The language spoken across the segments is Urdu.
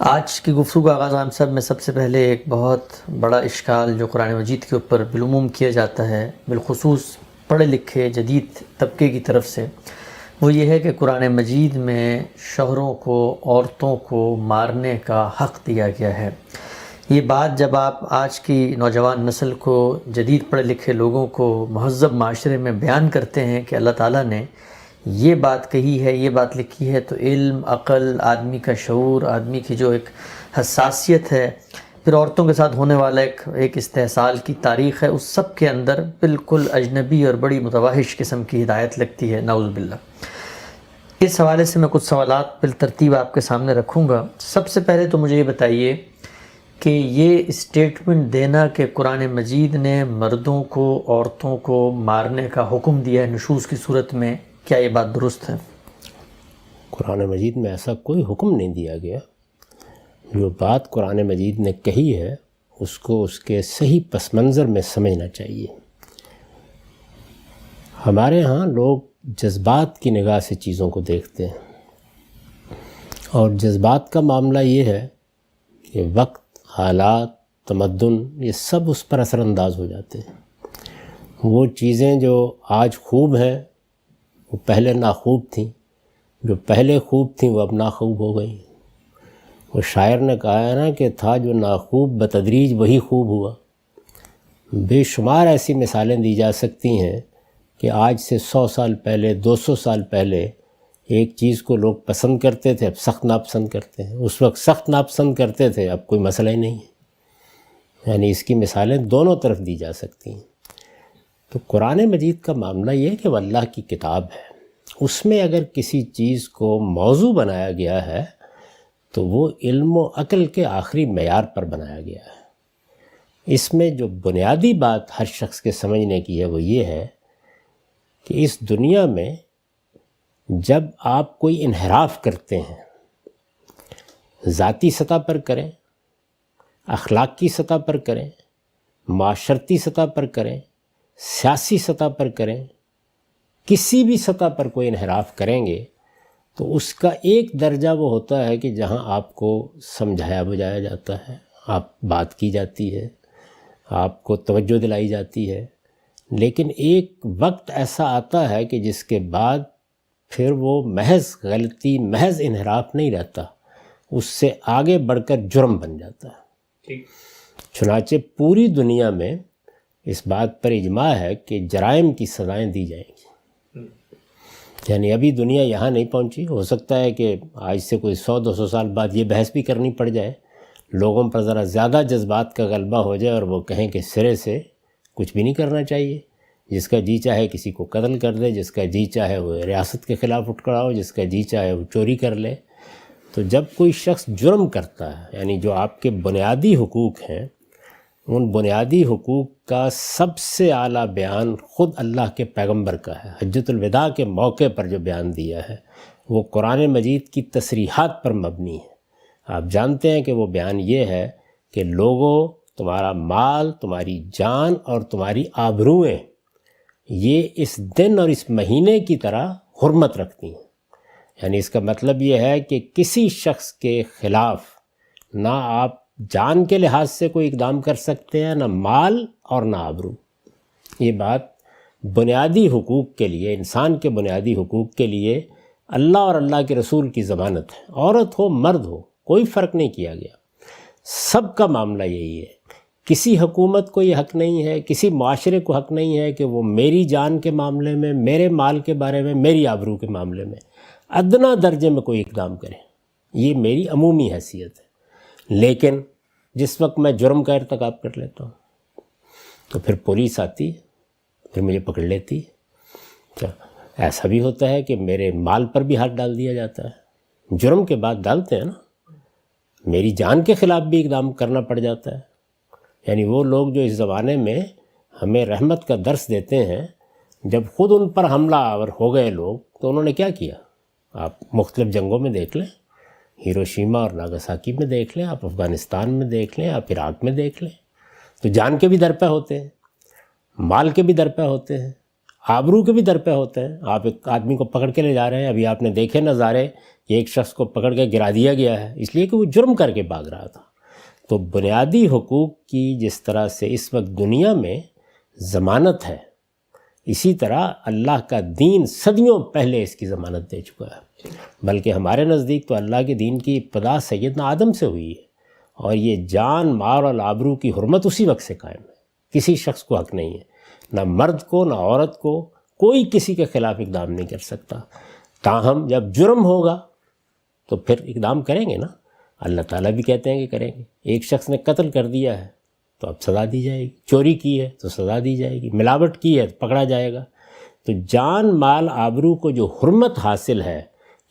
آج کی گفتگو کا آغاز عام صاحب میں سب سے پہلے ایک بہت بڑا اشکال جو قرآن مجید کے اوپر بالعموم کیا جاتا ہے، بالخصوص پڑھے لکھے جدید طبقے کی طرف سے، وہ یہ ہے کہ قرآن مجید میں شوہروں کو، عورتوں کو مارنے کا حق دیا گیا ہے۔ یہ بات جب آپ آج کی نوجوان نسل کو، جدید پڑھے لکھے لوگوں کو مہذب معاشرے میں بیان کرتے ہیں کہ اللہ تعالیٰ نے یہ بات کہی ہے، یہ بات لکھی ہے، تو علم، عقل، آدمی کا شعور، آدمی کی جو ایک حساسیت ہے، پھر عورتوں کے ساتھ ہونے والا ایک استحصال کی تاریخ ہے، اس سب کے اندر بالکل اجنبی اور بڑی متوحش قسم کی ہدایت لگتی ہے، نعوذ باللہ۔ اس حوالے سے میں کچھ سوالات بالترتیب آپ کے سامنے رکھوں گا۔ سب سے پہلے تو مجھے یہ بتائیے کہ یہ اسٹیٹمنٹ دینا کہ قرآن مجید نے مردوں کو، عورتوں کو مارنے کا حکم دیا ہے نشوز کی صورت میں، کیا یہ بات درست ہے؟ قرآن مجید میں ایسا کوئی حکم نہیں دیا گیا۔ جو بات قرآن مجید نے کہی ہے اس کو اس کے صحیح پس منظر میں سمجھنا چاہیے۔ ہمارے ہاں لوگ جذبات کی نگاہ سے چیزوں کو دیکھتے ہیں، اور جذبات کا معاملہ یہ ہے کہ وقت، حالات، تمدن، یہ سب اس پر اثر انداز ہو جاتے ہیں۔ وہ چیزیں جو آج خوب ہیں وہ پہلے ناخوب تھیں، جو پہلے خوب تھیں وہ اب ناخوب ہو گئیں۔ وہ شاعر نے کہا ہے نا کہ تھا جو ناخوب بتدریج وہی خوب ہوا۔ بے شمار ایسی مثالیں دی جا سکتی ہیں کہ آج سے 100 سال پہلے، 200 سال پہلے ایک چیز کو لوگ پسند کرتے تھے، اب سخت ناپسند کرتے ہیں۔ اس وقت سخت ناپسند کرتے تھے، اب کوئی مسئلہ ہی نہیں ہے۔ یعنی اس کی مثالیں دونوں طرف دی جا سکتی ہیں۔ تو قرآن مجید کا معاملہ یہ ہے کہ وہ اللہ کی کتاب ہے۔ اس میں اگر کسی چیز کو موضوع بنایا گیا ہے تو وہ علم و عقل کے آخری معیار پر بنایا گیا ہے۔ اس میں جو بنیادی بات ہر شخص کے سمجھنے کی ہے وہ یہ ہے کہ اس دنیا میں جب آپ کوئی انحراف کرتے ہیں، ذاتی سطح پر کریں، اخلاق کی سطح پر کریں، معاشرتی سطح پر کریں، سیاسی سطح پر کریں، کسی بھی سطح پر کوئی انحراف کریں گے تو اس کا ایک درجہ وہ ہوتا ہے کہ جہاں آپ کو سمجھایا بجایا جاتا ہے، آپ بات کی جاتی ہے، آپ کو توجہ دلائی جاتی ہے، لیکن ایک وقت ایسا آتا ہے کہ جس کے بعد پھر وہ محض غلطی، محض انحراف نہیں رہتا، اس سے آگے بڑھ کر جرم بن جاتا ہے۔ چنانچہ پوری دنیا میں اس بات پر اجماع ہے کہ جرائم کی سزائیں دی جائیں گی۔ یعنی ابھی دنیا یہاں نہیں پہنچی، ہو سکتا ہے کہ آج سے کوئی 100-200 سال بعد یہ بحث بھی کرنی پڑ جائے، لوگوں پر ذرا زیادہ جذبات کا غلبہ ہو جائے اور وہ کہیں کہ سرے سے کچھ بھی نہیں کرنا چاہیے، جس کا جی چاہے کسی کو قتل کر دے، جس کا جی چاہے وہ ریاست کے خلاف اٹھ کھڑا ہو، جس کا جی چاہے وہ چوری کر لے۔ تو جب کوئی شخص جرم کرتا ہے، یعنی جو آپ کے بنیادی حقوق ہیں، ان بنیادی حقوق کا سب سے اعلیٰ بیان خود اللہ کے پیغمبر کا ہے۔ حجۃ الوداع کے موقع پر جو بیان دیا ہے وہ قرآن مجید کی تصریحات پر مبنی ہے۔ آپ جانتے ہیں کہ وہ بیان یہ ہے کہ لوگوں، تمہارا مال، تمہاری جان اور تمہاری آبروئیں یہ اس دن اور اس مہینے کی طرح حرمت رکھتی ہیں۔ یعنی اس کا مطلب یہ ہے کہ کسی شخص کے خلاف نہ آپ جان کے لحاظ سے کوئی اقدام کر سکتے ہیں، نہ مال اور نہ آبرو۔ یہ بات بنیادی حقوق کے لیے، انسان کے بنیادی حقوق کے لیے اللہ اور اللہ کے رسول کی ضمانت ہے۔ عورت ہو، مرد ہو، کوئی فرق نہیں کیا گیا۔ سب کا معاملہ یہی ہے۔ کسی حکومت کو یہ حق نہیں ہے، کسی معاشرے کو حق نہیں ہے کہ وہ میری جان کے معاملے میں، میرے مال کے بارے میں، میری آبرو کے معاملے میں ادنیٰ درجے میں کوئی اقدام کرے۔ یہ میری عمومی حیثیت ہے۔ لیکن جس وقت میں جرم کا ارتکاب کر لیتا ہوں تو پھر پولیس آتی ہے، پھر مجھے پکڑ لیتی ہے۔ ایسا بھی ہوتا ہے کہ میرے مال پر بھی ہاتھ ڈال دیا جاتا ہے، جرم کے بعد ڈالتے ہیں نا، میری جان کے خلاف بھی اقدام کرنا پڑ جاتا ہے۔ یعنی وہ لوگ جو اس زمانے میں ہمیں رحمت کا درس دیتے ہیں، جب خود ان پر حملہ آور ہو گئے لوگ تو انہوں نے کیا کیا؟ آپ مختلف جنگوں میں دیکھ لیں، ہیروشیما اور ناگاساکی میں دیکھ لیں، آپ افغانستان میں دیکھ لیں، آپ عراق میں دیکھ لیں، تو جان کے بھی درپے ہوتے ہیں، مال کے بھی درپے ہوتے ہیں، آبرو کے بھی در پہ ہوتے ہیں. آپ ایک آدمی کو پکڑ کے لے جا رہے ہیں, ابھی آپ نے دیکھے نظارے کہ ایک شخص کو پکڑ کے گرا دیا گیا ہے اس لیے کہ وہ جرم کر کے بھاگ رہا تھا. تو بنیادی حقوق کی جس طرح سے اس وقت دنیا میں ضمانت ہے, اسی طرح اللہ کا دین صدیوں پہلے اس کی ضمانت دے چکا ہے. بلکہ ہمارے نزدیک تو اللہ کے دین کی ابتدا سیدنا آدم سے ہوئی ہے, اور یہ جان مال اور آبرو کی حرمت اسی وقت سے قائم ہے. کسی شخص کو حق نہیں ہے, نہ مرد کو نہ عورت کو, کوئی کسی کے خلاف اقدام نہیں کر سکتا. تاہم جب جرم ہوگا تو پھر اقدام کریں گے نا. اللہ تعالیٰ بھی کہتے ہیں کہ کریں گے. ایک شخص نے قتل کر دیا ہے تو اب سزا دی جائے گی, چوری کی ہے تو سزا دی جائے گی, ملاوٹ کی ہے تو پکڑا جائے گا. تو جان مال آبرو کو جو حرمت حاصل ہے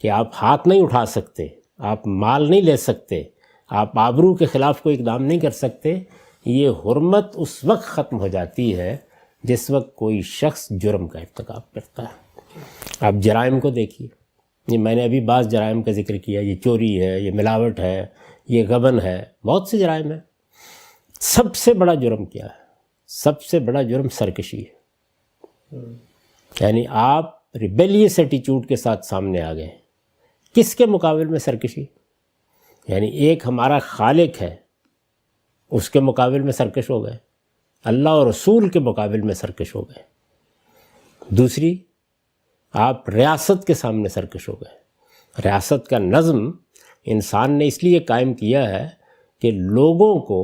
کہ آپ ہاتھ نہیں اٹھا سکتے, آپ مال نہیں لے سکتے, آپ آبرو کے خلاف کوئی اقدام نہیں کر سکتے, یہ حرمت اس وقت ختم ہو جاتی ہے جس وقت کوئی شخص جرم کا ارتکاب کرتا ہے. آپ جرائم کو دیکھیے, یہ میں نے ابھی بعض جرائم کا ذکر کیا, یہ چوری ہے, یہ ملاوٹ ہے, یہ غبن ہے, بہت سے جرائم ہیں. سب سے بڑا جرم کیا ہے؟ سب سے بڑا جرم سرکشی ہے. یعنی آپ ریبیلیس ایٹیچیوڈ کے ساتھ سامنے آ گئے. کس کے مقابل میں سرکشی؟ یعنی ایک ہمارا خالق ہے, اس کے مقابل میں سرکش ہو گئے. اللہ اور رسول کے مقابل میں سرکش ہو گئے. دوسری, آپ ریاست کے سامنے سرکش ہو گئے. ریاست کا نظم انسان نے اس لیے قائم کیا ہے کہ لوگوں کو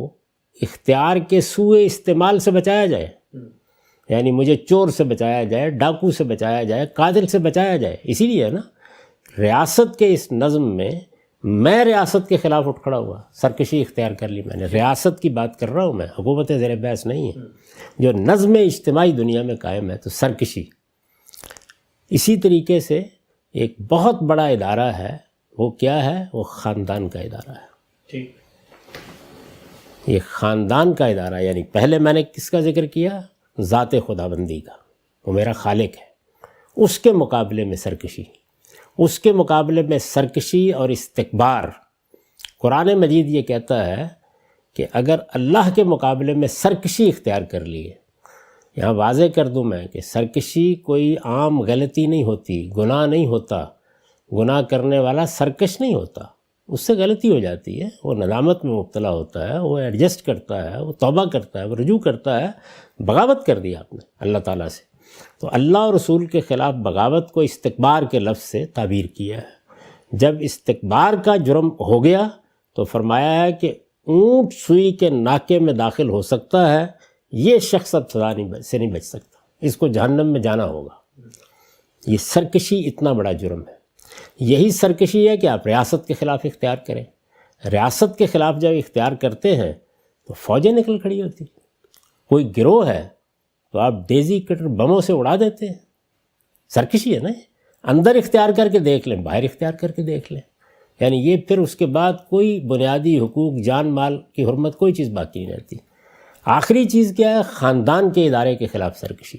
اختیار کے سوئے استعمال سے بچایا جائے. یعنی مجھے چور سے بچایا جائے, ڈاکو سے بچایا جائے, قاتل سے بچایا جائے. اسی لیے ہے نا ریاست کے اس نظم میں ریاست کے خلاف اٹھ کھڑا ہوا, سرکشی اختیار کر لی میں نے. ریاست کی بات کر رہا ہوں میں, حکومت زیر بحث نہیں ہے. جو نظم اجتماعی دنیا میں قائم ہے تو سرکشی. اسی طریقے سے ایک بہت بڑا ادارہ ہے, وہ کیا ہے؟ وہ خاندان کا ادارہ ہے. یہ خاندان کا ادارہ, یعنی پہلے میں نے کس کا ذکر کیا؟ ذات خداوندی کا, وہ میرا خالق ہے. اس کے مقابلے میں سرکشی, اس کے مقابلے میں سرکشی اور استکبار. قرآن مجید یہ کہتا ہے کہ اگر اللہ کے مقابلے میں سرکشی اختیار کر لیے, یہاں واضح کر دوں میں کہ سرکشی کوئی عام غلطی نہیں ہوتی, گناہ نہیں ہوتا. گناہ کرنے والا سرکش نہیں ہوتا, اس سے غلطی ہو جاتی ہے, وہ ندامت میں مبتلا ہوتا ہے, وہ ایڈجسٹ کرتا ہے, وہ توبہ کرتا ہے, وہ رجوع کرتا ہے. بغاوت کر دی آپ نے اللہ تعالیٰ سے, تو اللہ اور رسول کے خلاف بغاوت کو استکبار کے لفظ سے تعبیر کیا ہے. جب استکبار کا جرم ہو گیا تو فرمایا ہے کہ اونٹ سوئی کے ناکے میں داخل ہو سکتا ہے, یہ شخص اب سزا سے نہیں بچ سکتا, اس کو جہنم میں جانا ہوگا. یہ سرکشی اتنا بڑا جرم ہے. یہی سرکشی ہے کہ آپ ریاست کے خلاف اختیار کریں. ریاست کے خلاف جب اختیار کرتے ہیں تو فوجیں نکل کھڑی ہوتی. کوئی گروہ ہے تو آپ ڈیزی کٹر بموں سے اڑا دیتے ہیں. سرکشی ہے نا. اندر اختیار کر کے دیکھ لیں, باہر اختیار کر کے دیکھ لیں. یعنی یہ پھر اس کے بعد کوئی بنیادی حقوق, جان مال کی حرمت, کوئی چیز باقی نہیں رہتی. آخری چیز کیا ہے؟ خاندان کے ادارے کے خلاف سرکشی.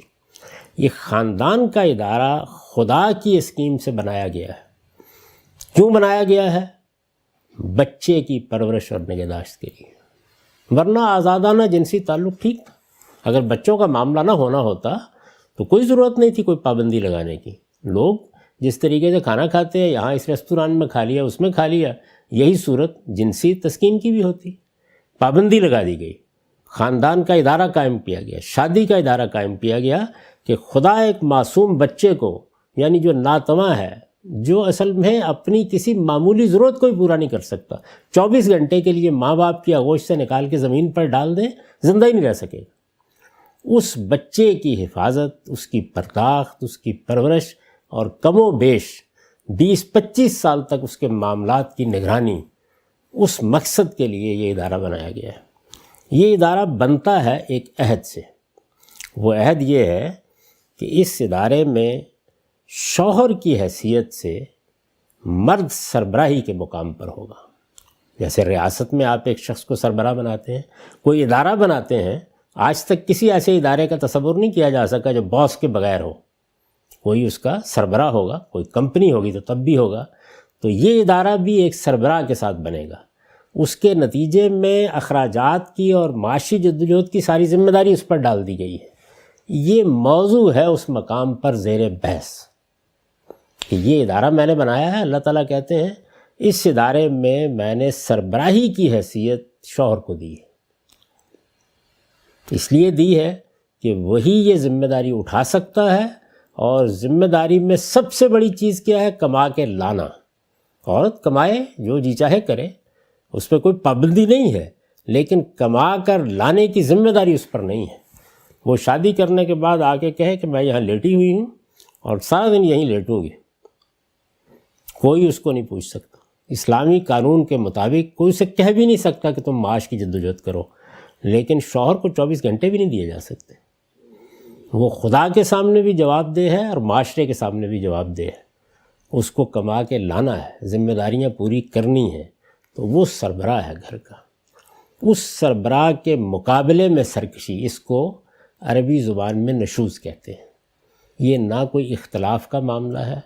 یہ خاندان کا ادارہ خدا کی اسکیم سے بنایا گیا ہے. کیوں بنایا گیا ہے؟ بچے کی پرورش اور نگہداشت کے لیے. ورنہ آزادانہ جنسی تعلق ٹھیک تھا. اگر بچوں کا معاملہ نہ ہونا ہوتا تو کوئی ضرورت نہیں تھی کوئی پابندی لگانے کی. لوگ جس طریقے سے کھانا کھاتے ہیں, یہاں اس ریستوران میں کھا لیا, اس میں کھا لیا, یہی صورت جنسی تسکین کی بھی ہوتی. پابندی لگا دی گئی, خاندان کا ادارہ قائم کیا گیا, شادی کا ادارہ قائم کیا گیا کہ خدا ایک معصوم بچے کو, یعنی جو ناتواں ہے, جو اصل میں اپنی کسی معمولی ضرورت کو بھی پورا نہیں کر سکتا, 24 گھنٹے کے لیے ماں باپ کی آغوش سے نکال کے زمین پر ڈال دیں, زندہ ہی نہیں رہ سکے. اس بچے کی حفاظت, اس کی پرداخت, اس کی پرورش اور کم و بیش 20-25 سال تک اس کے معاملات کی نگرانی, اس مقصد کے لیے یہ ادارہ بنایا گیا ہے. یہ ادارہ بنتا ہے ایک عہد سے. وہ عہد یہ ہے کہ اس ادارے میں شوہر کی حیثیت سے مرد سربراہی کے مقام پر ہوگا. جیسے ریاست میں آپ ایک شخص کو سربراہ بناتے ہیں, کوئی ادارہ بناتے ہیں, آج تک کسی ایسے ادارے کا تصور نہیں کیا جا سکا جو باس کے بغیر ہو. کوئی اس کا سربراہ ہوگا, کوئی کمپنی ہوگی تو تب بھی ہوگا. تو یہ ادارہ بھی ایک سربراہ کے ساتھ بنے گا. اس کے نتیجے میں اخراجات کی اور معاشی جدوجہد کی ساری ذمہ داری اس پر ڈال دی گئی ہے. یہ موضوع ہے اس مقام پر زیر بحث کہ یہ ادارہ میں نے بنایا ہے. اللہ تعالیٰ کہتے ہیں اس ادارے میں نے سربراہی کی حیثیت شوہر کو دی ہے. اس لیے دی ہے کہ وہی یہ ذمہ داری اٹھا سکتا ہے، اور ذمہ داری میں سب سے بڑی چیز کیا ہے؟ کما کے لانا. عورت کمائے، جو جی چاہے کرے، اس پہ کوئی پابندی نہیں ہے، لیکن کما کر لانے کی ذمہ داری اس پر نہیں ہے. وہ شادی کرنے کے بعد آ کے کہے کہ میں یہاں لیٹی ہوئی ہوں اور سارا دن یہیں لیٹوں گی، کوئی اس کو نہیں پوچھ سکتا. اسلامی قانون کے مطابق کوئی اسے کہہ بھی نہیں سکتا کہ تم معاش کی جدوجہد کرو، لیکن شوہر کو 24 گھنٹے بھی نہیں دیے جا سکتے. وہ خدا کے سامنے بھی جواب دہ ہے اور معاشرے کے سامنے بھی جواب دہ ہے. اس کو کما کے لانا ہے، ذمہ داریاں پوری کرنی ہیں. تو وہ سربراہ ہے گھر کا. اس سربراہ کے مقابلے میں سرکشی، اس کو عربی زبان میں نشوز کہتے ہیں. یہ نہ کوئی اختلاف کا معاملہ ہے،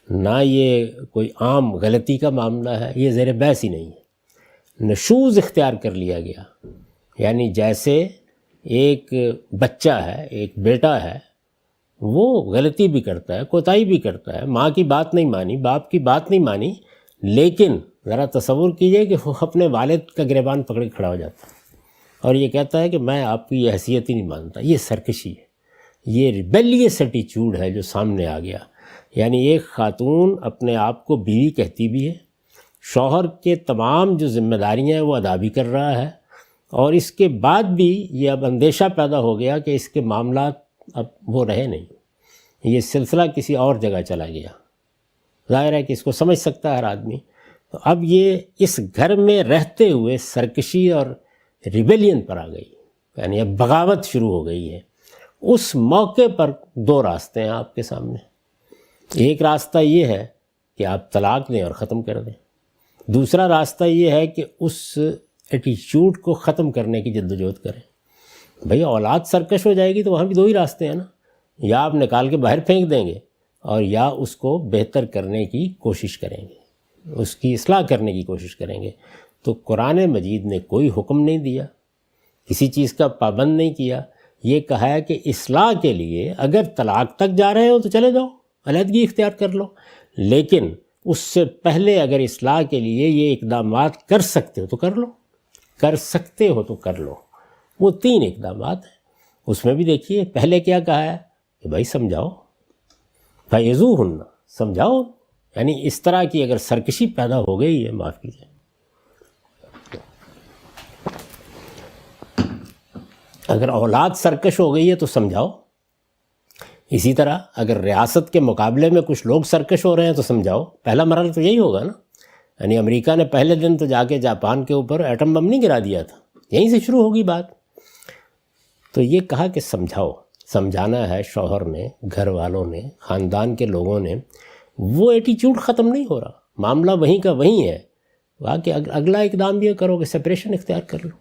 نہ یہ کوئی عام غلطی کا معاملہ ہے، یہ زیر بحث ہی نہیں ہے. نشوز اختیار کر لیا گیا، یعنی جیسے ایک بچہ ہے، ایک بیٹا ہے، وہ غلطی بھی کرتا ہے، کوتاہی بھی کرتا ہے، ماں کی بات نہیں مانی، باپ کی بات نہیں مانی، لیکن ذرا تصور کیجئے کہ وہ اپنے والد کا گریبان پکڑ کے کھڑا ہو جاتا ہے اور یہ کہتا ہے کہ میں آپ کی یہ حیثیت ہی نہیں مانتا. یہ سرکشی ہے، یہ ریبیلیس ایٹیچیوڈ ہے جو سامنے آ گیا. یعنی ایک خاتون اپنے آپ کو بیوی کہتی بھی ہے، شوہر کے تمام جو ذمہ داریاں ہیں وہ ادا بھی کر رہا ہے، اور اس کے بعد بھی یہ اب اندیشہ پیدا ہو گیا کہ اس کے معاملات اب وہ رہے نہیں، یہ سلسلہ کسی اور جگہ چلا گیا. ظاہر ہے کہ اس کو سمجھ سکتا ہے ہر آدمی. تو اب یہ اس گھر میں رہتے ہوئے سرکشی اور ریبیلین پر آ گئی، یعنی اب بغاوت شروع ہو گئی ہے. اس موقع پر دو راستے ہیں آپ کے سامنے. ایک راستہ یہ ہے کہ آپ طلاق دیں اور ختم کر دیں. دوسرا راستہ یہ ہے کہ اس ایٹیچیوڈ کو ختم کرنے کی جدوجہد کریں. بھئی اولاد سرکش ہو جائے گی تو وہاں بھی دو ہی راستے ہیں نا، یا آپ نکال کے باہر پھینک دیں گے اور یا اس کو بہتر کرنے کی کوشش کریں گے، اس کی اصلاح کرنے کی کوشش کریں گے. تو قرآن مجید نے کوئی حکم نہیں دیا، کسی چیز کا پابند نہیں کیا. یہ کہا ہے کہ اصلاح کے لیے اگر طلاق تک جا رہے ہو تو چلے جاؤ، علیحدگی اختیار کر لو، لیکن اس سے پہلے اگر اصلاح کے لیے یہ اقدامات کر سکتے ہو تو کر لو، کر سکتے ہو تو کر لو. وہ 3 اقدامات ہیں. اس میں بھی دیکھیے پہلے کیا کہا ہے کہ بھائی سمجھاؤ، فَعِظُوهُنَّ، سمجھاؤ. یعنی اس طرح کی اگر سرکشی پیدا ہو گئی ہے، معاف کیجیے، اگر اولاد سرکش ہو گئی ہے تو سمجھاؤ. اسی طرح اگر ریاست کے مقابلے میں کچھ لوگ سرکش ہو رہے ہیں تو سمجھاؤ. پہلا مرحلہ تو یہی ہوگا نا. یعنی امریکہ نے پہلے دن تو جا کے جاپان کے اوپر ایٹم بم نہیں گرا دیا تھا، یہیں سے شروع ہوگی بات. تو یہ کہا کہ سمجھاؤ. سمجھانا ہے شوہر نے، گھر والوں نے، خاندان کے لوگوں نے. وہ ایٹیچیوڈ ختم نہیں ہو رہا، معاملہ وہیں کا وہیں ہے. کہا کہ اگلا اقدام یہ کرو کہ سپریشن اختیار کر لو.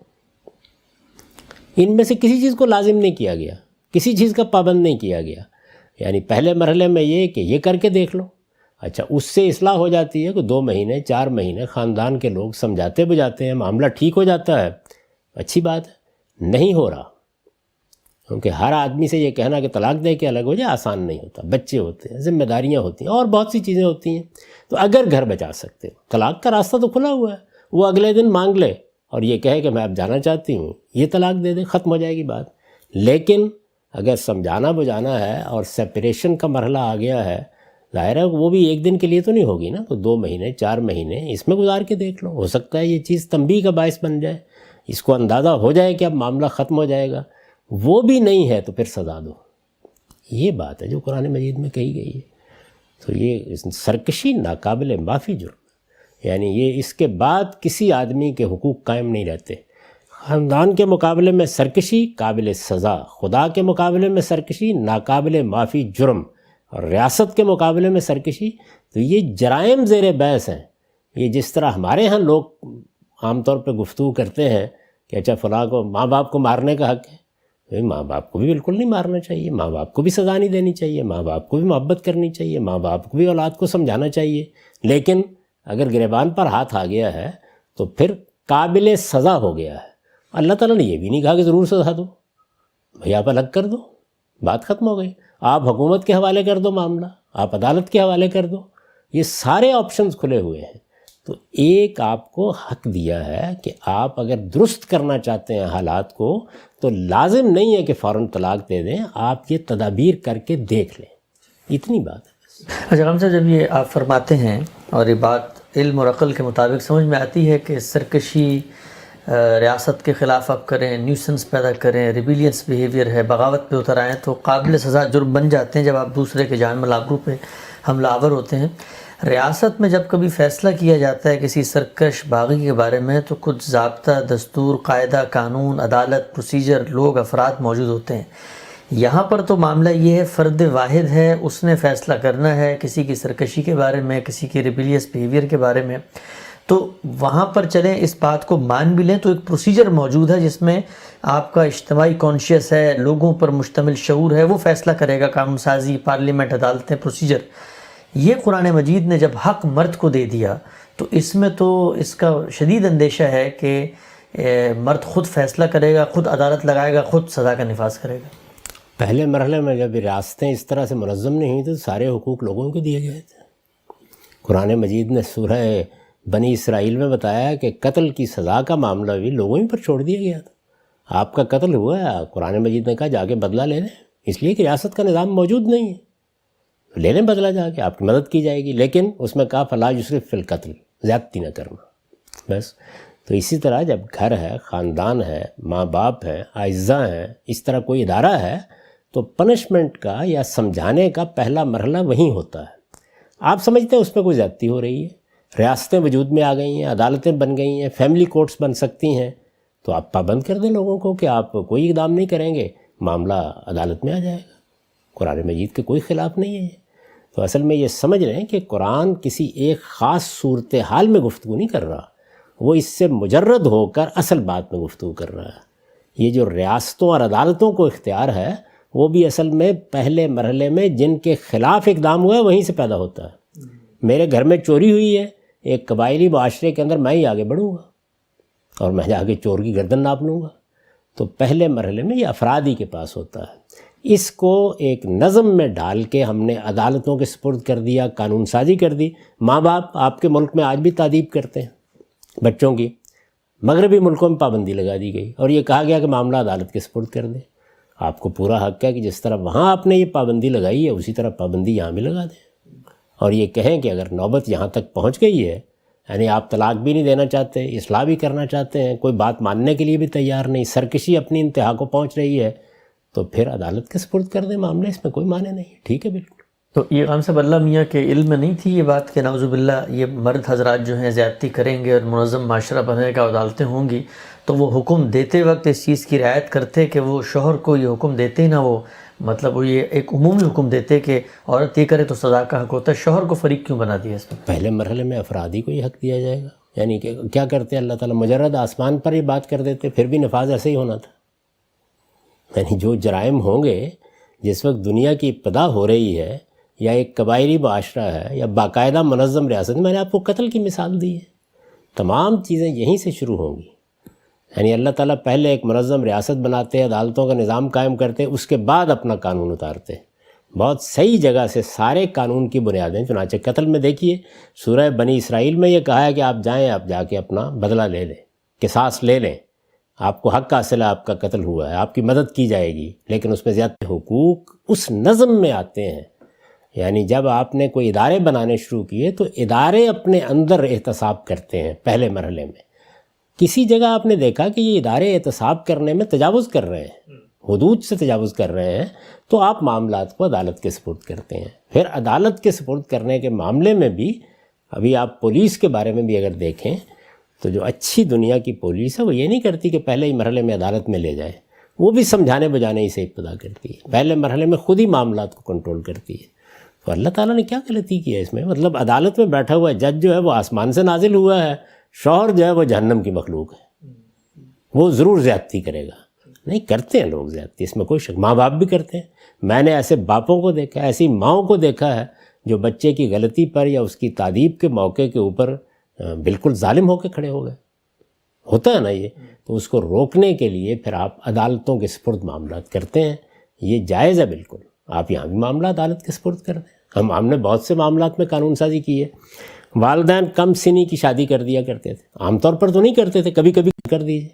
ان میں سے کسی چیز کو لازم نہیں کیا گیا، کسی چیز کا پابند نہیں کیا گیا. یعنی پہلے مرحلے میں یہ کہ یہ کر کے دیکھ لو. اچھا، اس سے اصلاح ہو جاتی ہے کہ 2 مہینے 4 مہینے خاندان کے لوگ سمجھاتے بجاتے ہیں، معاملہ ٹھیک ہو جاتا ہے، اچھی بات ہے. نہیں ہو رہا، کیونکہ ہر آدمی سے یہ کہنا کہ طلاق دے کے الگ ہو جائے آسان نہیں ہوتا. بچے ہوتے ہیں، ذمہ داریاں ہوتی ہیں، اور بہت سی چیزیں ہوتی ہیں. تو اگر گھر بچا سکتے ہو، طلاق کا راستہ تو کھلا ہوا ہے. وہ اگلے دن مانگ لے اور یہ کہے کہ میں اب جانا چاہتی ہوں، یہ طلاق دے دے، ختم ہو جائے گی بات. لیکن اگر سمجھانا بجانا ہے اور سیپریشن کا مرحلہ آ گیا ہے، ظاہر ہے وہ بھی ایک دن کے لیے تو نہیں ہوگی نا. تو 2 مہینے 4 مہینے اس میں گزار کے دیکھ لو. ہو سکتا ہے یہ چیز تنبیہ کا باعث بن جائے، اس کو اندازہ ہو جائے کہ اب معاملہ ختم ہو جائے گا. وہ بھی نہیں ہے تو پھر سزا دو. یہ بات ہے جو قرآن مجید میں کہی گئی ہے. تو یہ سرکشی ناقابل معافی جرم ہے. یعنی یہ اس کے بعد کسی آدمی کے حقوق قائم نہیں رہتے. خاندان کے مقابلے میں سرکشی قابل سزا، خدا کے مقابلے میں سرکشی ناقابل معافی جرم، اور ریاست کے مقابلے میں سرکشی. تو یہ جرائم زیر بحث ہیں. یہ جس طرح ہمارے ہاں لوگ عام طور پہ گفتگو کرتے ہیں کہ اچھا فلاں کو ماں باپ کو مارنے کا حق ہے، ماں باپ کو بھی بالکل نہیں مارنا چاہیے، ماں باپ کو بھی سزا نہیں دینی چاہیے، ماں باپ کو بھی محبت کرنی چاہیے، ماں باپ کو بھی اولاد کو سمجھانا چاہیے. لیکن اگر گریبان پر ہاتھ آ گیا ہے تو پھر قابل سزا ہو گیا ہے. اللہ تعالیٰ نے یہ بھی نہیں کہا کہ ضرور سزا دو، بھئی آپ الگ کر دو. بات ختم ہو گئی. آپ حکومت کے حوالے کر دو معاملہ، آپ عدالت کے حوالے کر دو، یہ سارے آپشنز کھلے ہوئے ہیں. تو ایک آپ کو حق دیا ہے کہ آپ اگر درست کرنا چاہتے ہیں حالات کو تو لازم نہیں ہے کہ فوراً طلاق دے دیں، آپ یہ تدابیر کر کے دیکھ لیں. اتنی بات ہے. اچھا غم صاحب، جب یہ آپ فرماتے ہیں اور یہ بات علم اور عقل کے مطابق سمجھ میں آتی ہے کہ سرکشی ریاست کے خلاف آپ کریں، نیوسنس پیدا کریں، ریبیلینس بیہیویئر ہے، بغاوت پہ اتر آئیں تو قابل سزا جرم بن جاتے ہیں جب آپ دوسرے کے جان مال آبرو پہ حملہ آور ہوتے ہیں. ریاست میں جب کبھی فیصلہ کیا جاتا ہے کسی سرکش باغی کے بارے میں تو کچھ ضابطہ، دستور، قاعدہ، قانون، عدالت، پروسیجر، لوگ، افراد موجود ہوتے ہیں. یہاں پر تو معاملہ یہ ہے، فرد واحد ہے، اس نے فیصلہ کرنا ہے کسی کی سرکشی کے بارے میں، کسی کی ریبیلیس بیہیویئر کے بارے میں. تو وہاں پر چلیں اس بات کو مان بھی لیں تو ایک پروسیجر موجود ہے جس میں آپ کا اجتماعی کانشیس ہے، لوگوں پر مشتمل شعور ہے، وہ فیصلہ کرے گا. قانون سازی، پارلیمنٹ، عدالتیں، پروسیجر. یہ قرآن مجید نے جب حق مرد کو دے دیا تو اس میں تو اس کا شدید اندیشہ ہے کہ مرد خود فیصلہ کرے گا، خود عدالت لگائے گا، خود سزا کا نفاذ کرے گا. پہلے مرحلے میں جب ریاستیں اس طرح سے منظم نہیں ہوئی تو سارے حقوق لوگوں کو دیے گئے تھے. قرآن مجید نے سورہ بنی اسرائیل میں بتایا کہ قتل کی سزا کا معاملہ بھی لوگوں ہی پر چھوڑ دیا گیا تھا. آپ کا قتل ہوا ہے، قرآن مجید نے کہا جا کے بدلہ لے لیں، اس لیے کہ ریاست کا نظام موجود نہیں ہے، لے لیں بدلہ، جا کے آپ کی مدد کی جائے گی. لیکن اس میں کہا فلا یسرف فی القتل، زیادتی نہ کرنا. بس. تو اسی طرح جب گھر ہے، خاندان ہے، ماں باپ ہیں، اعزاء ہیں، اس طرح کوئی ادارہ ہے تو پنشمنٹ کا یا سمجھانے کا پہلا مرحلہ وہیں ہوتا ہے. آپ سمجھتے ہیں اس میں کوئی زیادتی ہو رہی ہے، ریاستیں وجود میں آ گئی ہیں، عدالتیں بن گئی ہیں، فیملی کورٹس بن سکتی ہیں، تو آپ پابند کر دیں لوگوں کو کہ آپ کوئی اقدام نہیں کریں گے، معاملہ عدالت میں آ جائے گا. قرآن مجید کے کوئی خلاف نہیں ہے. تو اصل میں یہ سمجھ رہے ہیں کہ قرآن کسی ایک خاص صورتحال میں گفتگو نہیں کر رہا، وہ اس سے مجرد ہو کر اصل بات میں گفتگو کر رہا ہے. یہ جو ریاستوں اور عدالتوں کو اختیار ہے وہ بھی اصل میں پہلے مرحلے میں جن کے خلاف اقدام ہوا ہے وہیں سے پیدا ہوتا ہے. میرے گھر میں چوری ہوئی ہے، ایک قبائلی معاشرے کے اندر میں ہی آگے بڑھوں گا اور میں جا کے چور کی گردن ناپ لوں گا. تو پہلے مرحلے میں یہ افراد ہی کے پاس ہوتا ہے. اس کو ایک نظم میں ڈال کے ہم نے عدالتوں کے سپرد کر دیا، قانون سازی کر دی. ماں باپ آپ کے ملک میں آج بھی تادیب کرتے ہیں بچوں کی، مغربی ملکوں میں پابندی لگا دی گئی اور یہ کہا گیا کہ معاملہ عدالت کے سپرد کر دیں. آپ کو پورا حق ہے کہ جس طرح وہاں آپ نے یہ پابندی لگائی ہے اسی طرح پابندی یہاں بھی لگا دیں اور یہ کہیں کہ اگر نوبت یہاں تک پہنچ گئی ہے، یعنی آپ طلاق بھی نہیں دینا چاہتے، اصلاح بھی کرنا چاہتے ہیں، کوئی بات ماننے کے لیے بھی تیار نہیں، سرکشی اپنی انتہا کو پہنچ رہی ہے، تو پھر عدالت کے سپرد کر دیں معاملے، اس میں کوئی معنی نہیں. ٹھیک ہے، بالکل. تو یہ غام صاحب اللہ میاں کے علم میں نہیں تھی یہ بات کہ نعوذ باللہ یہ مرد حضرات جو ہیں زیادتی کریں گے اور منظم معاشرہ بنے گا، عدالتیں ہوں گی، تو وہ حکم دیتے وقت اس چیز کی رعایت کرتے کہ وہ شوہر کو یہ حکم دیتے ہی نہ، وہ مطلب وہ یہ ایک عمومی حکم دیتے کہ عورت یہ کرے تو سزا کا حق ہوتا ہے، شوہر کو فریق کیوں بنا دیا اس میں؟ پہلے مرحلے میں افرادی کو یہ حق دیا جائے گا. یعنی کہ کیا کرتے ہیں اللہ تعالیٰ، مجرد آسمان پر یہ بات کر دیتے، پھر بھی نفاذ ایسے ہی ہونا تھا. یعنی جو جرائم ہوں گے جس وقت دنیا کی ابتدا ہو رہی ہے یا ایک قبائلی معاشرہ ہے یا باقاعدہ منظم ریاست، میں نے آپ کو قتل کی مثال دی ہے، تمام چیزیں یہیں سے شروع ہوں گی. یعنی اللہ تعالیٰ پہلے ایک منظم ریاست بناتے، عدالتوں کا نظام قائم کرتے، اس کے بعد اپنا قانون اتارتے. بہت صحیح جگہ سے سارے قانون کی بنیادیں، چنانچہ قتل میں دیکھیے سورہ بنی اسرائیل میں یہ کہا ہے کہ آپ جائیں، آپ جا کے اپنا بدلہ لے لیں، قصاص لے لیں، آپ کو حق حاصل ہے، آپ کا قتل ہوا ہے، آپ کی مدد کی جائے گی. لیکن اس میں زیادہ حقوق اس نظم میں آتے ہیں. یعنی جب آپ نے کوئی ادارے بنانے شروع کیے تو ادارے اپنے اندر احتساب کرتے ہیں. پہلے مرحلے میں کسی جگہ آپ نے دیکھا کہ یہ ادارے احتساب کرنے میں تجاوز کر رہے ہیں، حدود سے تجاوز کر رہے ہیں، تو آپ معاملات کو عدالت کے سپرد کرتے ہیں. پھر عدالت کے سپرد کرنے کے معاملے میں بھی ابھی آپ پولیس کے بارے میں بھی اگر دیکھیں تو جو اچھی دنیا کی پولیس ہے وہ یہ نہیں کرتی کہ پہلے ہی مرحلے میں عدالت میں لے جائے، وہ بھی سمجھانے بجانے ہی سے ابتدا کرتی ہے. پہلے مرحلے میں خود ہی معاملات کو کنٹرول کرتی ہے. تو اللہ تعالیٰ نے کیا غلطی کی ہے اس میں؟ مطلب عدالت میں بیٹھا ہوا جج جو ہے وہ آسمان سے نازل ہوا ہے، شوہر جو ہے وہ جہنم کی مخلوق ہے، وہ ضرور زیادتی کرے گا. نہیں کرتے ہیں لوگ زیادتی، اس میں کوئی شک، ماں باپ بھی کرتے ہیں. میں نے ایسے باپوں کو دیکھا ہے، ایسی ماؤں کو دیکھا ہے جو بچے کی غلطی پر یا اس کی تادیب کے موقع کے اوپر بالکل ظالم ہو کے کھڑے ہو گئے. ہوتا ہے نا یہ. تو اس کو روکنے کے لیے پھر آپ عدالتوں کے سپرد معاملات کرتے ہیں یہ جائز ہے بالکل، آپ یہاں بھی معاملہ عدالت کے سپرد کر دیں۔ ہم نے بہت سے معاملات میں قانون سازی کی ہے۔ والدین کم سنی کی شادی کر دیا کرتے تھے، عام طور پر تو نہیں کرتے تھے، کبھی کبھی کر دیجیے۔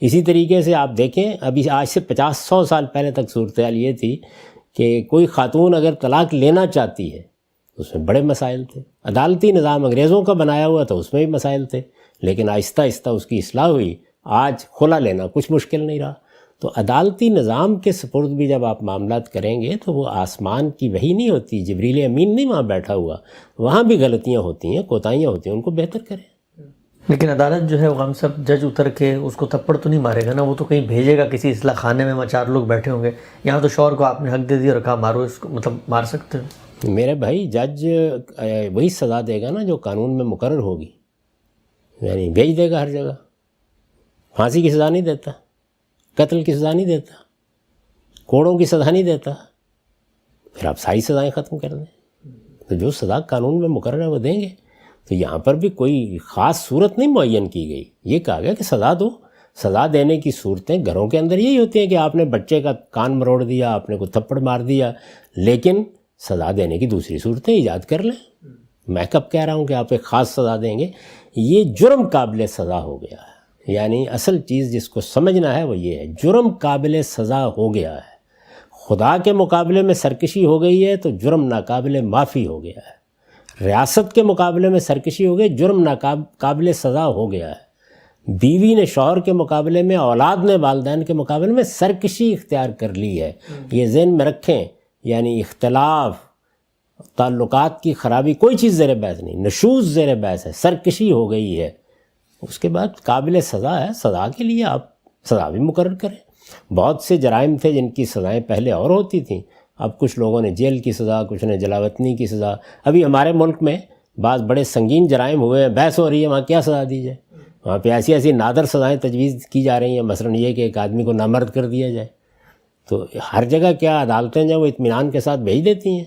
اسی طریقے سے آپ دیکھیں، ابھی آج سے 50-100 سال پہلے تک صورتحال یہ تھی کہ کوئی خاتون اگر طلاق لینا چاہتی ہے اس میں بڑے مسائل تھے، عدالتی نظام انگریزوں کا بنایا ہوا تھا، اس میں بھی مسائل تھے، لیکن آہستہ آہستہ اس کی اصلاح ہوئی، آج خلا لینا کچھ مشکل نہیں رہا۔ تو عدالتی نظام کے سپرد بھی جب آپ معاملات کریں گے تو وہ آسمان کی وحی نہیں ہوتی، جبریل امین نہیں وہاں بیٹھا ہوا، وہاں بھی غلطیاں ہوتی ہیں، کوتاہیاں ہوتی ہیں، ان کو بہتر کریں۔ لیکن عدالت جو ہے وہ ہم سب جج اتر کے اس کو تھپڑ تو نہیں مارے گا نا، وہ تو کہیں بھیجے گا کسی اصلاح خانے میں، وہاں 4 لوگ بیٹھے ہوں گے۔ یہاں تو شوہر کو آپ نے حق دے دیا اور کہا مارو اس کو، مطلب مار سکتے ہو؟ میرے بھائی جج وہی سزا دے گا نا جو قانون میں مقرر ہوگی، یعنی بھیج دے گا ہر جگہ۔ پھانسی کی سزا نہیں دیتا، قتل کی سزا نہیں دیتا، کوڑوں کی سزا نہیں دیتا، پھر آپ ساری سزائیں ختم کر دیں۔ تو جو سزا قانون میں مقرر ہے وہ دیں گے۔ تو یہاں پر بھی کوئی خاص صورت نہیں معین کی گئی، یہ کہا گیا کہ سزا دو۔ سزا دینے کی صورتیں گھروں کے اندر یہی ہوتی ہیں کہ آپ نے بچے کا کان مروڑ دیا، آپ نے کوئی تھپڑ مار دیا، لیکن سزا دینے کی دوسری صورتیں ایجاد کر لیں۔ میں کب کہہ رہا ہوں کہ آپ ایک خاص سزا دیں گے؟ یہ جرم قابل سزا ہو گیا ہے، یعنی اصل چیز جس کو سمجھنا ہے وہ یہ ہے، جرم قابل سزا ہو گیا ہے۔ خدا کے مقابلے میں سرکشی ہو گئی ہے تو جرم ناقابل معافی ہو گیا ہے۔ ریاست کے مقابلے میں سرکشی ہو گئی، جرم ناقابل سزا ہو گیا ہے۔ بیوی نے شوہر کے مقابلے میں، اولاد نے والدین کے مقابلے میں سرکشی اختیار کر لی ہے۔ یہ ذہن میں رکھیں، یعنی اختلاف، تعلقات کی خرابی کوئی چیز زیر بحث نہیں، نشوز زیر بحث ہے، سرکشی ہو گئی ہے۔ اس کے بعد قابل سزا ہے، سزا کے لیے آپ سزا بھی مقرر کریں۔ بہت سے جرائم تھے جن کی سزائیں پہلے اور ہوتی تھیں، اب کچھ لوگوں نے جیل کی سزا، کچھ نے جلاوطنی کی سزا۔ ابھی ہمارے ملک میں بعض بڑے سنگین جرائم ہوئے ہیں، بحث ہو رہی ہے وہاں کیا سزا دی جائے۔ وہاں پہ ایسی نادر سزائیں تجویز کی جا رہی ہیں، مثلاً یہ کہ ایک آدمی کو نامرد کر دیا جائے۔ تو ہر جگہ کیا عدالتیں جو وہ اطمینان کے ساتھ بھیج دیتی ہیں؟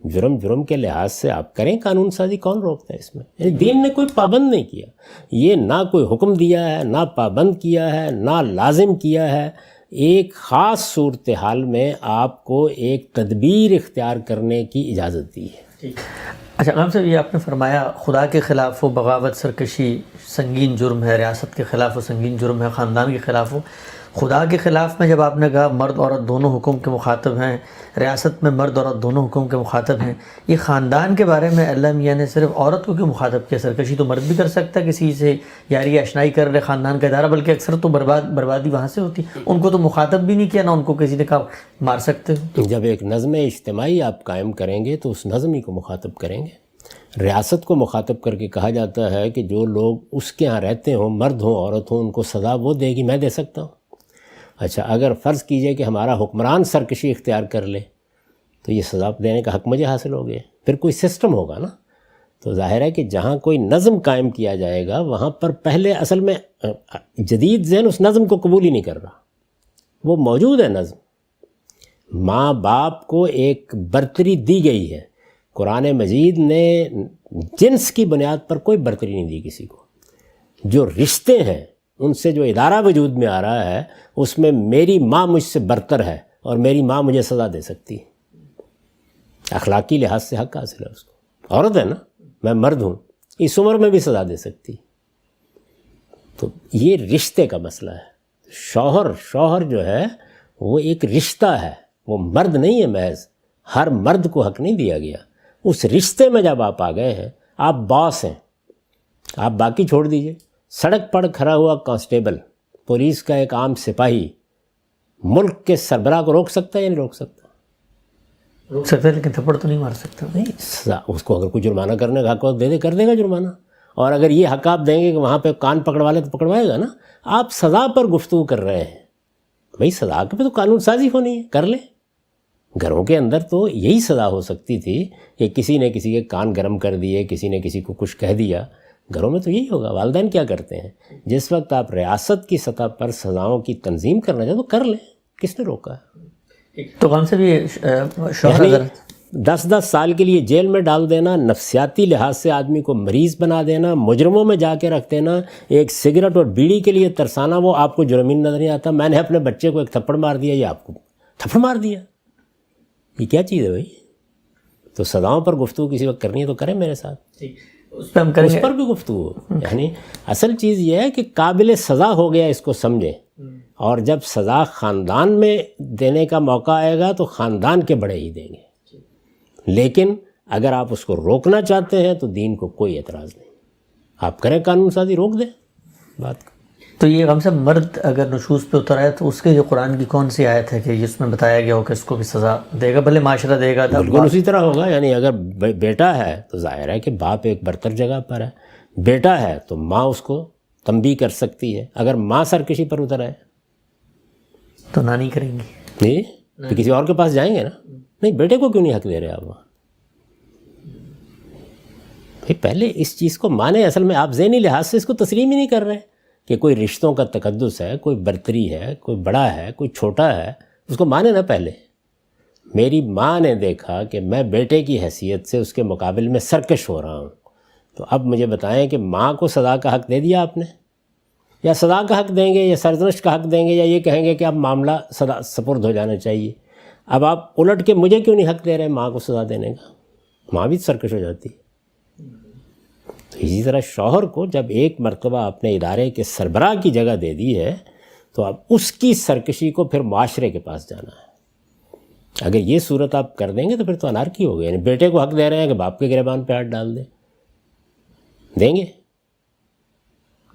جرم کے لحاظ سے آپ کریں قانون سازی، کون روکتا ہے اس میں؟ یعنی دین نے کوئی پابند نہیں کیا، یہ نہ کوئی حکم دیا ہے، نہ پابند کیا ہے، نہ لازم کیا ہے۔ ایک خاص صورتحال میں آپ کو ایک تدبیر اختیار کرنے کی اجازت دی ہے۔ اچھا امام صاحب، یہ آپ نے فرمایا خدا کے خلاف ہو بغاوت، سرکشی سنگین جرم ہے، ریاست کے خلاف ہو سنگین جرم ہے، خاندان کے خلاف ہو۔ خدا کے خلاف میں جب آپ نے کہا مرد عورت دونوں حکم کے مخاطب ہیں، ریاست میں مرد عورت دونوں حکم کے مخاطب ہیں، یہ خاندان کے بارے میں اللہ میاں نے صرف عورت کو کیوں مخاطب کیا؟ سرکشی تو مرد بھی کر سکتا ہے، کسی سے یاری اشنائی کر رہے خاندان کا ادارہ، بلکہ اکثر تو بربادی وہاں سے ہوتی، ان کو تو مخاطب بھی نہیں کیا، نہ ان کو کسی نے کہا مار سکتے ہو۔ جب ایک نظم اجتماعی آپ قائم کریں گے تو اس نظم ہی کو مخاطب کریں گے۔ ریاست کو مخاطب کر کے کہا جاتا ہے کہ جو لوگ اس کے ہاں رہتے ہوں، مرد ہوں عورت ہوں، ان کو سزا وہ دے گی، میں دے سکتا ہوں۔ اچھا، اگر فرض کیجئے کہ ہمارا حکمران سرکشی اختیار کر لے تو یہ سزا دینے کا حق مجھے حاصل ہو گیا، پھر کوئی سسٹم ہوگا نا۔ تو ظاہر ہے کہ جہاں کوئی نظم قائم کیا جائے گا وہاں پر پہلے اصل میں جدید ذہن اس نظم کو قبول ہی نہیں کر رہا، وہ موجود ہے نظم، ماں باپ کو ایک برتری دی گئی ہے۔ قرآن مجید نے جنس کی بنیاد پر کوئی برتری نہیں دی کسی کو۔ جو رشتے ہیں ان سے جو ادارہ وجود میں آ رہا ہے اس میں میری ماں مجھ سے برتر ہے اور میری ماں مجھے سزا دے سکتی ہے، اخلاقی لحاظ سے حق حاصل ہے اس کو۔ عورت ہے نا، میں مرد ہوں، اس عمر میں بھی سزا دے سکتی۔ تو یہ رشتے کا مسئلہ ہے۔ شوہر جو ہے وہ ایک رشتہ ہے، وہ مرد نہیں ہے محض، ہر مرد کو حق نہیں دیا گیا۔ اس رشتے میں جب آپ آ گئے ہیں، آپ باس ہیں، آپ باقی چھوڑ دیجئے۔ سڑک پر کھڑا ہوا کانسٹیبل، پولیس کا ایک عام سپاہی ملک کے سربراہ کو روک سکتا ہے یا نہیں روک سکتا؟ روک سکتا ہے، لیکن تھپڑ تو نہیں مار سکتا۔ نہیں، سزا اس کو اگر کوئی جرمانہ کرنے کا حق دے کر دے گا جرمانہ، اور اگر یہ حق آپ دیں گے کہ وہاں پہ کان پکڑوا لے تو پکڑوائے گا نا۔ آپ سزا پر گفتگو کر رہے ہیں، بھائی سزا پہ تو قانون سازی ہونی ہے، کر لیں۔ گھروں کے اندر تو یہی سزا ہو سکتی تھی کہ کسی نے کسی کے کان گرم کر دیے، کسی نے کسی کو کچھ کہہ دیا، گھروں میں تو یہی ہوگا۔ والدین کیا کرتے ہیں؟ جس وقت آپ ریاست کی سطح پر سزاؤں کی تنظیم کرنا چاہتے تو کر لیں، کس نے روکا ہے؟ تو کون سے بھی یعنی 10 سال کے لیے جیل میں ڈال دینا، نفسیاتی لحاظ سے آدمی کو مریض بنا دینا، مجرموں میں جا کے رکھ دینا، ایک سگریٹ اور بیڑی کے لیے ترسانا، وہ آپ کو جرمین نظر نہیں آتا۔ میں نے اپنے بچے کو ایک تھپڑ مار دیا، یہ آپ کو تھپڑ مار دیا. یہ کیا چیز ہے بھائی؟ تو سزاؤں پر گفتگو کسی وقت کرنی ہے تو کریں میرے ساتھ، اس پہ ہم کریں اس پر بھی گفتگو. یعنی اصل چیز یہ ہے کہ قابل سزا ہو گیا اس کو سمجھیں، اور جب سزا خاندان میں دینے کا موقع آئے گا تو خاندان کے بڑے ہی دیں گے. لیکن اگر آپ اس کو روکنا چاہتے ہیں تو دین کو کوئی اعتراض نہیں، آپ کریں قانون سازی، روک دیں بات کو. تو یہ ہم سے مرد اگر نشوز پہ اتر آئے تو اس کے جو قرآن کی کون سی آیت ہے کہ جس میں بتایا گیا ہو کہ اس کو بھی سزا دے گا، بھلے معاشرہ دے گا؟ بالکل اسی طرح ہوگا. یعنی اگر بیٹا ہے تو ظاہر ہے کہ باپ ایک برتر جگہ پر ہے، بیٹا ہے تو ماں اس کو تنبیہ کر سکتی ہے. اگر ماں سرکشی پر اتر آئے تو نانی کریں گی، نہیں تو کسی اور کے پاس جائیں گے نا. نہیں، بیٹے کو کیوں نہیں حق دے رہے آپ وہاں؟ بھائی پہلے اس چیز کو مانیں. اصل میں آپ ذہنی لحاظ سے اس کو تسلیم ہی نہیں کر رہے کہ کوئی رشتوں کا تقدس ہے، کوئی برتری ہے، کوئی بڑا ہے، کوئی چھوٹا ہے. اس کو مانیں نا. پہلے میری ماں نے دیکھا کہ میں بیٹے کی حیثیت سے اس کے مقابل میں سرکش ہو رہا ہوں، تو اب مجھے بتائیں کہ ماں کو سزا کا حق دے دیا آپ نے، یا سزا کا حق دیں گے، یا سرزنش کا حق دیں گے، یا یہ کہیں گے کہ اب معاملہ سزا سپرد ہو جانا چاہیے. اب آپ الٹ کے مجھے کیوں نہیں حق دے رہے ماں کو سزا دینے کا؟ ماں بھی سرکش ہو جاتی. تو اسی طرح شوہر کو جب ایک مرتبہ اپنے ادارے کے سربراہ کی جگہ دے دی ہے تو اب اس کی سرکشی کو پھر معاشرے کے پاس جانا ہے. اگر یہ صورت آپ کر دیں گے تو پھر تو انارکی ہو گئی. یعنی بیٹے کو حق دے رہے ہیں کہ باپ کے گریبان پہ ہاتھ ڈال دیں گے،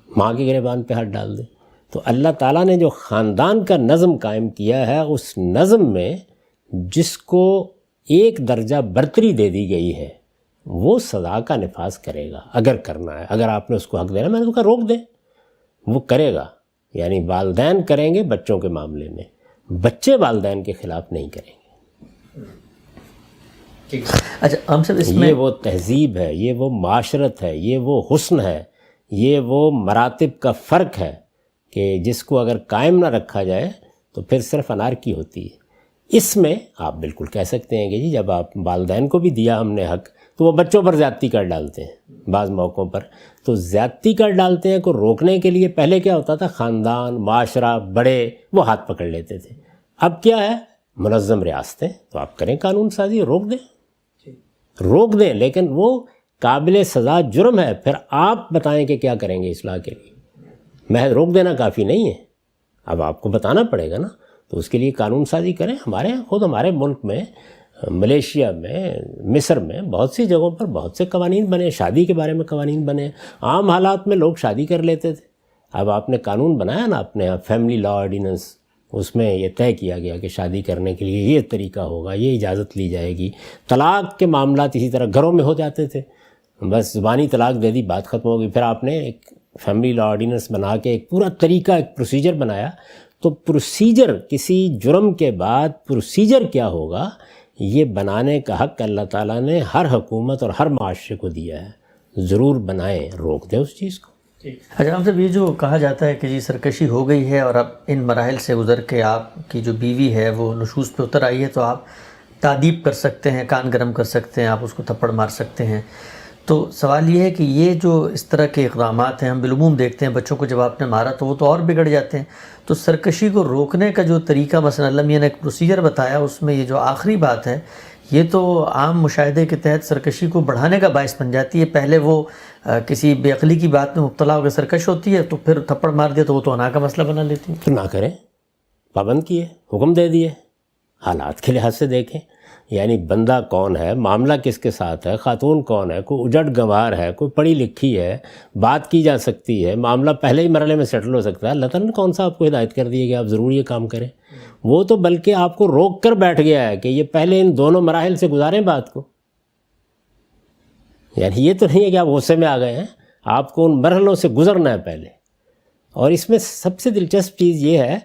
ماں کے گریبان پہ ہاتھ ڈال دیں. تو اللہ تعالیٰ نے جو خاندان کا نظم قائم کیا ہے، اس نظم میں جس کو ایک درجہ برتری دے دی گئی ہے وہ سزا کا نفاذ کرے گا اگر کرنا ہے. اگر آپ نے اس کو حق دینا، میں نے تو کہا روک دیں، وہ کرے گا. یعنی والدین کریں گے بچوں کے معاملے میں، بچے والدین کے خلاف نہیں کریں گے. اچھا ہم سب اس میں یہ وہ تہذیب ہے، یہ وہ معاشرت ہے، یہ وہ حسن ہے، یہ وہ مراتب کا فرق ہے کہ جس کو اگر قائم نہ رکھا جائے تو پھر صرف انارکی ہوتی ہے. اس میں آپ بالکل کہہ سکتے ہیں کہ جی جب آپ والدین کو بھی دیا ہم نے حق تو وہ بچوں پر زیادتی کر ڈالتے ہیں بعض موقعوں پر. تو زیادتی کر ڈالتے ہیں کو روکنے کے لیے پہلے کیا ہوتا تھا، خاندان، معاشرہ، بڑے وہ ہاتھ پکڑ لیتے تھے. اب کیا ہے، منظم ریاستیں. تو آپ کریں قانون سازی، روک دیں، لیکن وہ قابل سزا جرم ہے. پھر آپ بتائیں کہ کیا کریں گے اصلاح کے لیے. محض روک دینا کافی نہیں ہے، اب آپ کو بتانا پڑے گا نا. تو اس کے لیے قانون سازی کریں. ہمارے ملک میں، ملیشیا میں، مصر میں بہت سی جگہوں پر بہت سے قوانین بنے، شادی کے بارے میں قوانین بنے. عام حالات میں لوگ شادی کر لیتے تھے. اب آپ نے قانون بنایا نا اپنے یہاں، فیملی لا آرڈیننس، اس میں یہ طے کیا گیا کہ شادی کرنے کے لیے یہ طریقہ ہوگا، یہ اجازت لی جائے گی. طلاق کے معاملات اسی طرح گھروں میں ہو جاتے تھے، بس زبانی طلاق دے دی، بات ختم ہو گئی. پھر آپ نے ایک فیملی لا آرڈیننس بنا کے ایک پورا طریقہ، ایک پروسیجر بنایا. تو پروسیجر، کسی جرم کے بعد پروسیجر کیا ہوگا، یہ بنانے کا حق اللہ تعالیٰ نے ہر حکومت اور ہر معاشرے کو دیا ہے. ضرور بنائیں، روک دیں اس چیز کو. اچھا ہم سب یہ جو کہا جاتا ہے کہ جی سرکشی ہو گئی ہے اور اب ان مراحل سے گزر کے آپ کی جو بیوی ہے وہ نشوز پہ اتر آئی ہے تو آپ تعدیب کر سکتے ہیں، کان گرم کر سکتے ہیں، آپ اس کو تھپڑ مار سکتے ہیں. تو سوال یہ ہے کہ یہ جو اس طرح کے اقدامات ہیں ہم بالعموم دیکھتے ہیں، بچوں کو جب آپ نے مارا تو وہ تو اور بگڑ جاتے ہیں. تو سرکشی کو روکنے کا جو طریقہ مثلا اللہ میاں نے ایک پروسیجر بتایا، اس میں یہ جو آخری بات ہے یہ تو عام مشاہدے کے تحت سرکشی کو بڑھانے کا باعث بن جاتی ہے. پہلے وہ کسی بے عقلی کی بات میں مبتلا ہو کے سرکش ہوتی ہے تو پھر تھپڑ مار دیا تو وہ تو انا کا مسئلہ بنا لیتی ہے. تو نہ کریں، پابند کیے، حکم دے دیے. حالات کے لحاظ سے دیکھیں، یعنی بندہ کون ہے، معاملہ کس کے ساتھ ہے، خاتون کون ہے، کوئی اجڑ گنوار ہے، کوئی پڑھی لکھی ہے، بات کی جا سکتی ہے، معاملہ پہلے ہی مرحلے میں سیٹل ہو سکتا ہے. اللہ تعالیٰ نے کون سا آپ کو ہدایت کر دی ہے کہ آپ ضرور یہ کام کریں؟ وہ تو بلکہ آپ کو روک کر بیٹھ گیا ہے کہ یہ پہلے ان دونوں مراحل سے گزاریں بات کو. یعنی یہ تو نہیں ہے کہ آپ غصے میں آ گئے ہیں، آپ کو ان مرحلوں سے گزرنا ہے پہلے. اور اس میں سب سے دلچسپ چیز یہ ہے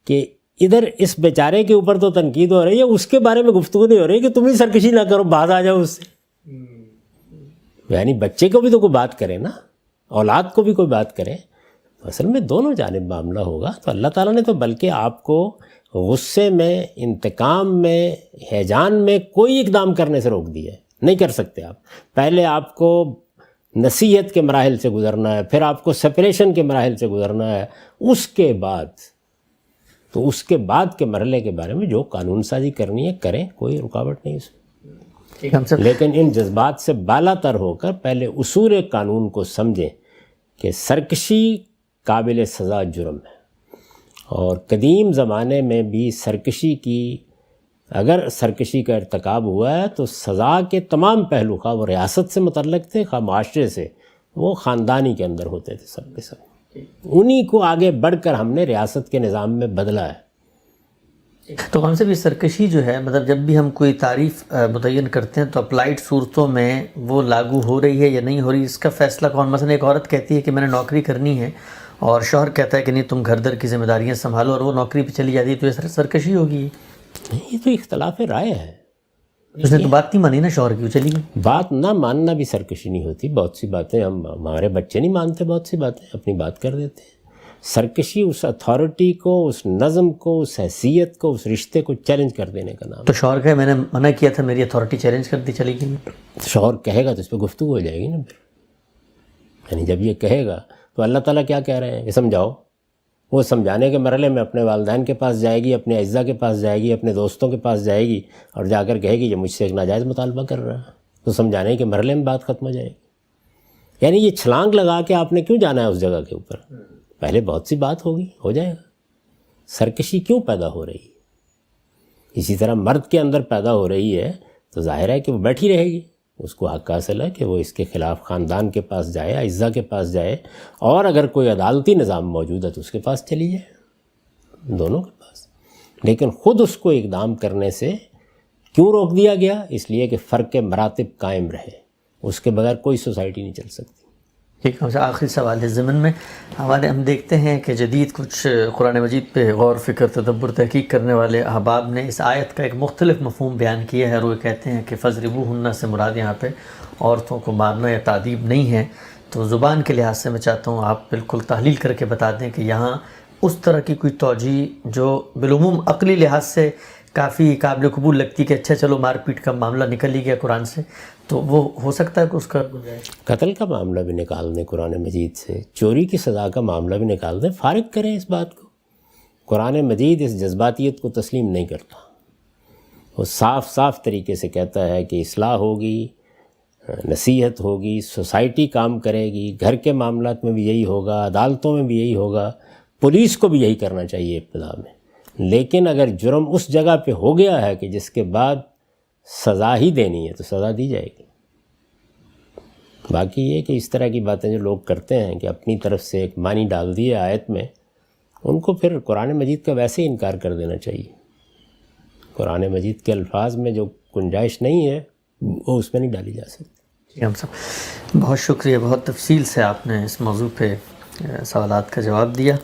کہ ادھر اس بیچارے کے اوپر تو تنقید ہو رہی ہے، اس کے بارے میں گفتگو نہیں ہو رہی کہ تم ہی سرکشی نہ کرو، باز آ جاؤ اس سے. یعنی بچے کو بھی تو کوئی بات کرے نا، اولاد کو بھی کوئی بات کرے. اصل میں دونوں جانب معاملہ ہوگا. تو اللہ تعالیٰ نے تو بلکہ آپ کو غصے میں، انتقام میں، ہیجان میں کوئی اقدام کرنے سے روک دیا ہے. نہیں کر سکتے آپ. پہلے آپ کو نصیحت کے مراحل سے گزرنا ہے، پھر آپ کو سپریشن کے مراحل سے گزرنا ہے، اس کے بعد تو اس کے بعد کے مرحلے کے بارے میں جو قانون سازی کرنی ہے کریں، کوئی رکاوٹ نہیں اس میں۔ لیکن ان جذبات سے بالا تر ہو کر پہلے اصول قانون کو سمجھیں کہ سرکشی قابل سزا جرم ہے، اور قدیم زمانے میں بھی سرکشی کی، اگر سرکشی کا ارتکاب ہوا ہے تو سزا کے تمام پہلو، خواہ وہ ریاست سے متعلق تھے خواہ معاشرے سے، وہ خاندانی کے اندر ہوتے تھے سب کے سب۔ انہی کو آگے بڑھ کر ہم نے ریاست کے نظام میں بدلا ہے۔ تو ہم سے بھی سرکشی جو ہے، مطلب جب بھی ہم کوئی تعریف متعین کرتے ہیں تو اپلائڈ صورتوں میں وہ لاگو ہو رہی ہے یا نہیں ہو رہی، اس کا فیصلہ کون؟ مثلا ایک عورت کہتی ہے کہ میں نے نوکری کرنی ہے اور شوہر کہتا ہے کہ نہیں تم گھر در کی ذمہ داریاں سنبھالو، اور وہ نوکری پہ چلی جاتی ہے، تو یہ سرکشی ہوگی؟ یہ تو اختلاف رائے ہے۔ اس نے تو بات نہیں مانی نا شوہر کی، وہ چلی گئی۔ بات نہ ماننا بھی سرکشی نہیں ہوتی، بہت سی باتیں ہمارے بچے نہیں مانتے، بہت سی باتیں اپنی بات کر دیتے ہیں۔ سرکشی اس اتھارٹی کو، اس نظم کو، اس حیثیت کو، اس رشتے کو چیلنج کر دینے کا نام۔ تو شوہر کہے میں نے منع کیا تھا، میری اتھارٹی چیلنج کر دی، چلی گئی۔ شوہر کہے گا تو اس پہ گفتگو ہو جائے گی نا پھر، یعنی جب یہ کہے گا تو اللہ تعالیٰ کیا کہہ رہے ہیں کہ سمجھاؤ، وہ سمجھانے کے مرحلے میں اپنے والدین کے پاس جائے گی، اپنے اعزا کے پاس جائے گی، اپنے دوستوں کے پاس جائے گی، اور جا کر کہے گی یہ مجھ سے ایک ناجائز مطالبہ کر رہا ہے، تو سمجھانے کے مرحلے میں بات ختم ہو جائے گی۔ یعنی یہ چھلانگ لگا کے آپ نے کیوں جانا ہے اس جگہ کے اوپر؟ پہلے بہت سی بات ہوگی، ہو جائے گا۔ سرکشی کیوں پیدا ہو رہی ہے؟ اسی طرح مرد کے اندر پیدا ہو رہی ہے تو ظاہر ہے کہ وہ بیٹھی رہے گی، اس کو حق حاصل ہے کہ وہ اس کے خلاف خاندان کے پاس جائے، اعزا کے پاس جائے، اور اگر کوئی عدالتی نظام موجود ہے تو اس کے پاس چلی جائے، دونوں کے پاس۔ لیکن خود اس کو اقدام کرنے سے کیوں روک دیا گیا؟ اس لیے کہ فرق مراتب قائم رہے، اس کے بغیر کوئی سوسائٹی نہیں چل سکتی۔ ٹھیک ہے، آخری سوال ہے ضمن میں ہم دیکھتے ہیں کہ جدید کچھ قرآن مجید پہ غور فکر تدبر تحقیق کرنے والے احباب نے اس آیت کا ایک مختلف مفہوم بیان کیا ہے، اور وہ کہتے ہیں کہ فَضْرِبُوهُنَّ سے مراد یہاں پہ عورتوں کو مارنا یا تعذیب نہیں ہے۔ تو زبان کے لحاظ سے میں چاہتا ہوں آپ بالکل تحلیل کر کے بتا دیں کہ یہاں اس طرح کی کوئی توجیہ جو بالعموم عقلی لحاظ سے کافی قابل قبول لگتی کہ اچھا چلو مار پیٹ کا معاملہ نکل ہی گیا قرآن سے، تو وہ ہو سکتا ہے کہ اس کا قتل کا معاملہ بھی نکال دیں قرآن مجید سے، چوری کی سزا کا معاملہ بھی نکال دیں، فارغ کریں اس بات کو۔ قرآن مجید اس جذباتیت کو تسلیم نہیں کرتا، وہ صاف صاف طریقے سے کہتا ہے کہ اصلاح ہوگی، نصیحت ہوگی، سوسائٹی کام کرے گی، گھر کے معاملات میں بھی یہی ہوگا، عدالتوں میں بھی یہی ہوگا، پولیس کو بھی یہی کرنا چاہیے ابتدا میں۔ لیکن اگر جرم اس جگہ پہ ہو گیا ہے کہ جس کے بعد سزا ہی دینی ہے تو سزا دی جائے گی۔ باقی یہ کہ اس طرح کی باتیں جو لوگ کرتے ہیں کہ اپنی طرف سے ایک معنی ڈال دیے آیت میں، ان کو پھر قرآن مجید کا ویسے ہی انکار کر دینا چاہیے۔ قرآن مجید کے الفاظ میں جو گنجائش نہیں ہے وہ اس میں نہیں ڈالی جا سکتی۔ ہم سب بہت شکریہ، بہت تفصیل سے آپ نے اس موضوع پہ سوالات کا جواب دیا۔